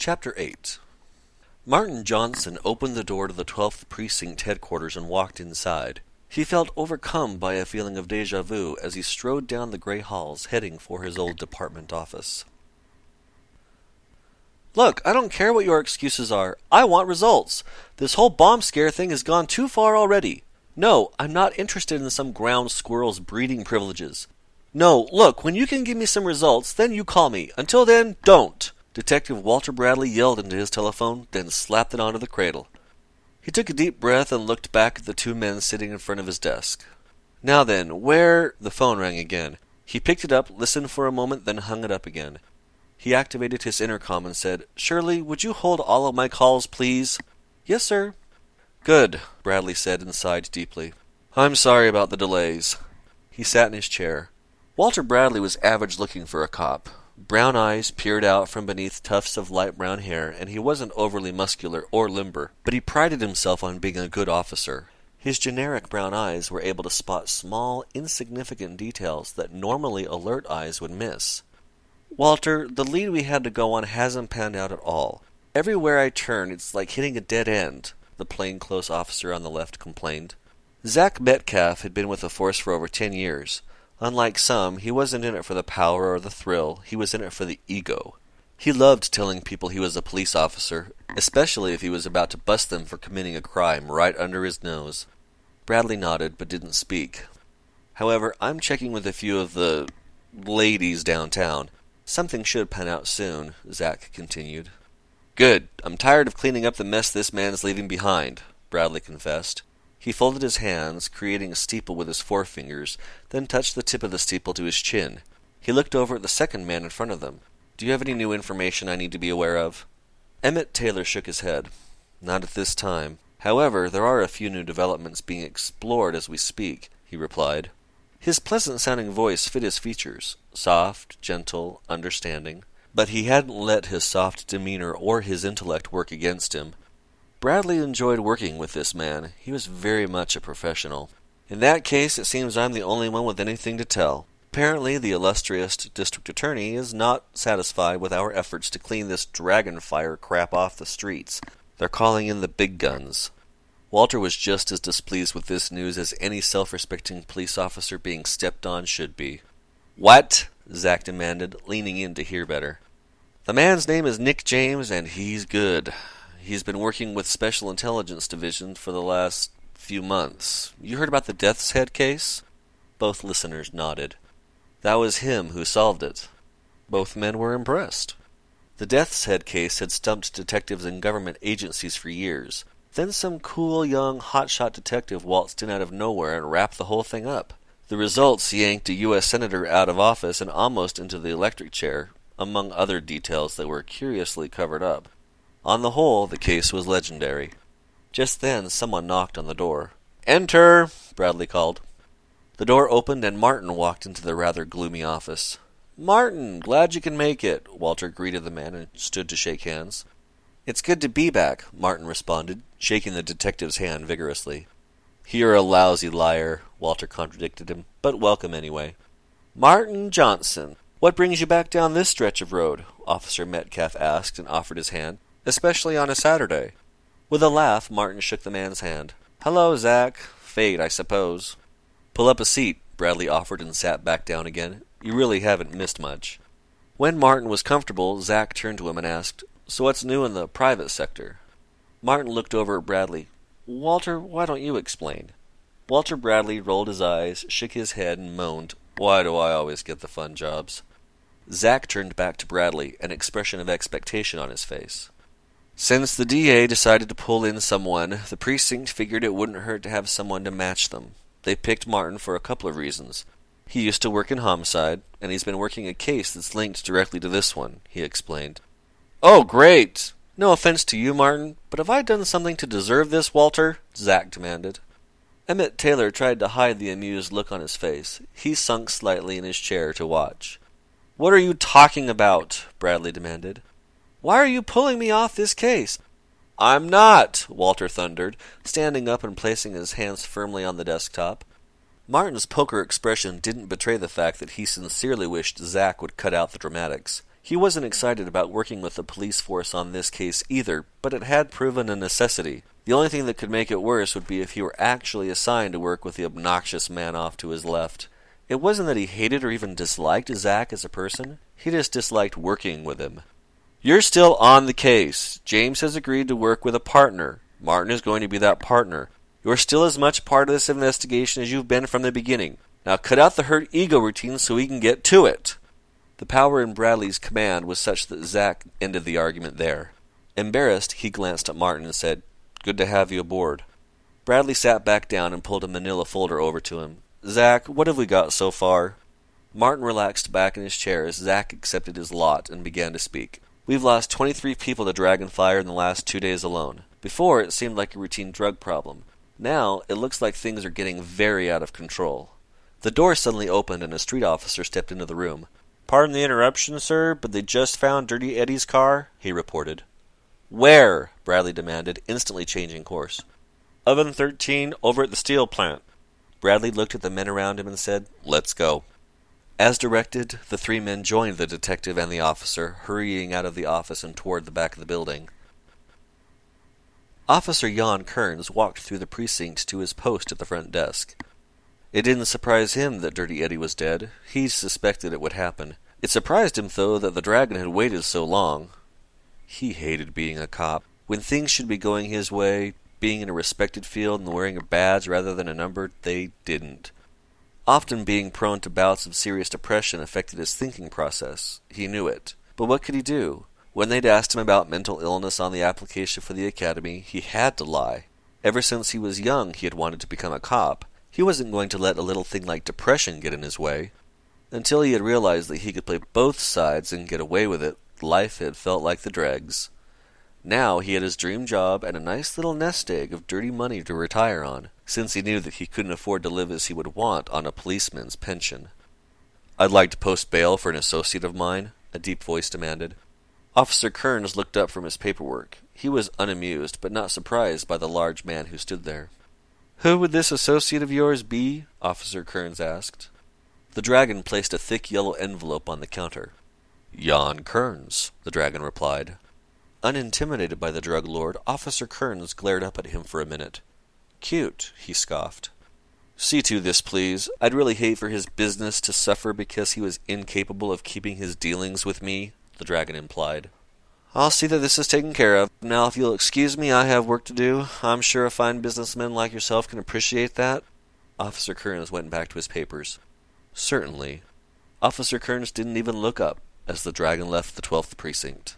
Chapter 8. Martin Johnson opened the door to the 12th Precinct headquarters and walked inside. He felt overcome by a feeling of déjà vu as he strode down the gray halls, heading for his old department office. "Look, I don't care what your excuses are. I want results. This whole bomb scare thing has gone too far already. No, I'm not interested in some ground squirrel's breeding privileges. No, look, when you can give me some results, then you call me. Until then, don't." Detective Walter Bradley yelled into his telephone, then slapped it onto the cradle. He took a deep breath and looked back at the two men sitting in front of his desk. "Now then, where—" The phone rang again. He picked it up, listened for a moment, then hung it up again. He activated his intercom and said, "Shirley, would you hold all of my calls, please?" "Yes, sir." "Good," Bradley said and sighed deeply. "I'm sorry about the delays." He sat in his chair. Walter Bradley was average looking for a cop. Brown eyes peered out from beneath tufts of light brown hair, and he wasn't overly muscular or limber, but he prided himself on being a good officer. His generic brown eyes were able to spot small, insignificant details that normally alert eyes would miss. "Walter, the lead we had to go on hasn't panned out at all. Everywhere I turn, it's like hitting a dead end," the plainclothes officer on the left complained. Zach Metcalf had been with the force for over 10 years. Unlike some, he wasn't in it for the power or the thrill, he was in it for the ego. He loved telling people he was a police officer, especially if he was about to bust them for committing a crime right under his nose. Bradley nodded, but didn't speak. "However, I'm checking with a few of the ladies downtown. Something should pan out soon," Zach continued. "Good. I'm tired of cleaning up the mess this man's leaving behind," Bradley confessed. He folded his hands, creating a steeple with his forefingers, then touched the tip of the steeple to his chin. He looked over at the second man in front of them. "Do you have any new information I need to be aware of?" Emmett Taylor shook his head. "Not at this time. However, there are a few new developments being explored as we speak," he replied. His pleasant-sounding voice fit his features, soft, gentle, understanding. But he hadn't let his soft demeanor or his intellect work against him. Bradley enjoyed working with this man. He was very much a professional. "In that case, it seems I'm the only one with anything to tell. Apparently, the illustrious district attorney is not satisfied with our efforts to clean this dragon fire crap off the streets. They're calling in the big guns." Walter was just as displeased with this news as any self-respecting police officer being stepped on should be. "What?" Zach demanded, leaning in to hear better. "The man's name is Nick James, and he's good. He's been working with Special Intelligence Division for the last few months. You heard about the Death's Head case?" Both listeners nodded. "That was him who solved it." Both men were impressed. The Death's Head case had stumped detectives and government agencies for years. Then some cool young hotshot detective waltzed in out of nowhere and wrapped the whole thing up. The results yanked a U.S. Senator out of office and almost into the electric chair, among other details that were curiously covered up. On the whole, the case was legendary. Just then, someone knocked on the door. "Enter!" Bradley called. The door opened and Martin walked into the rather gloomy office. "Martin, glad you can make it," Walter greeted the man and stood to shake hands. "It's good to be back," Martin responded, shaking the detective's hand vigorously. "You're a lousy liar," Walter contradicted him, "but welcome anyway." "Martin Johnson, what brings you back down this stretch of road?" Officer Metcalf asked and offered his hand. "Especially on a Saturday." With a laugh, Martin shook the man's hand. "Hello, Zach. Fate, I suppose." "Pull up a seat," Bradley offered and sat back down again. "You really haven't missed much." When Martin was comfortable, Zach turned to him and asked, "So what's new in the private sector?" Martin looked over at Bradley. "Walter, why don't you explain?" Walter Bradley rolled his eyes, shook his head, and moaned, "Why do I always get the fun jobs?" Zach turned back to Bradley, an expression of expectation on his face. "Since the DA decided to pull in someone, the precinct figured it wouldn't hurt to have someone to match them. They picked Martin for a couple of reasons. He used to work in homicide, and he's been working a case that's linked directly to this one," he explained. "Oh, great! No offense to you, Martin, but have I done something to deserve this, Walter?" Zach demanded. Emmett Taylor tried to hide the amused look on his face. He sunk slightly in his chair to watch. "What are you talking about?" Bradley demanded. "Why are you pulling me off this case?" "I'm not," Walter thundered, standing up and placing his hands firmly on the desktop. Martin's poker expression didn't betray the fact that he sincerely wished Zach would cut out the dramatics. He wasn't excited about working with the police force on this case either, but it had proven a necessity. The only thing that could make it worse would be if he were actually assigned to work with the obnoxious man off to his left. It wasn't that he hated or even disliked Zach as a person. He just disliked working with him. You're still on the case. James has agreed to work with a partner. Martin is going to be that partner. You're still as much part of this investigation as you've been from the beginning. Now cut out the hurt ego routine so we can get to it. The power in Bradley's command was such that Zach ended the argument there. Embarrassed, he glanced at Martin and said, "Good to have you aboard." Bradley sat back down and pulled a manila folder over to him. "Zach, what have we got so far?" Martin relaxed back in his chair as Zach accepted his lot and began to speak. "We've lost 23 people to Dragonfire in the last 2 days alone. Before, it seemed like a routine drug problem. Now, it looks like things are getting very out of control." The door suddenly opened and a street officer stepped into the room. "Pardon the interruption, sir, but they just found Dirty Eddie's car," he reported. "Where?" Bradley demanded, instantly changing course. "Oven 13, over at the steel plant." Bradley looked at the men around him and said, "Let's go." As directed, the 3 men joined the detective and the officer, hurrying out of the office and toward the back of the building. Officer Jan Kearns walked through the precinct to his post at the front desk. It didn't surprise him that Dirty Eddie was dead. He suspected it would happen. It surprised him, though, that the dragon had waited so long. He hated being a cop. When things should be going his way, being in a respected field and wearing a badge rather than a number, they didn't. Often being prone to bouts of serious depression affected his thinking process. He knew it. But what could he do? When they'd asked him about mental illness on the application for the academy, he had to lie. Ever since he was young, he had wanted to become a cop. He wasn't going to let a little thing like depression get in his way. Until he had realized that he could play both sides and get away with it, life had felt like the dregs. Now he had his dream job and a nice little nest egg of dirty money to retire on, since he knew that he couldn't afford to live as he would want on a policeman's pension. "I'd like to post bail for an associate of mine," a deep voice demanded. Officer Kearns looked up from his paperwork. He was unamused, but not surprised by the large man who stood there. "Who would this associate of yours be?" Officer Kearns asked. The dragon placed a thick yellow envelope on the counter. "Jan Kearns," the dragon replied. Unintimidated by the drug lord, Officer Kearns glared up at him for a minute. "Cute," he scoffed. "See to this, please. I'd really hate for his business to suffer because he was incapable of keeping his dealings with me," the dragon implied. "I'll see that this is taken care of. Now, if you'll excuse me, I have work to do. I'm sure a fine businessman like yourself can appreciate that." Officer Kearns went back to his papers. "Certainly." Officer Kearns didn't even look up as the dragon left the 12th precinct.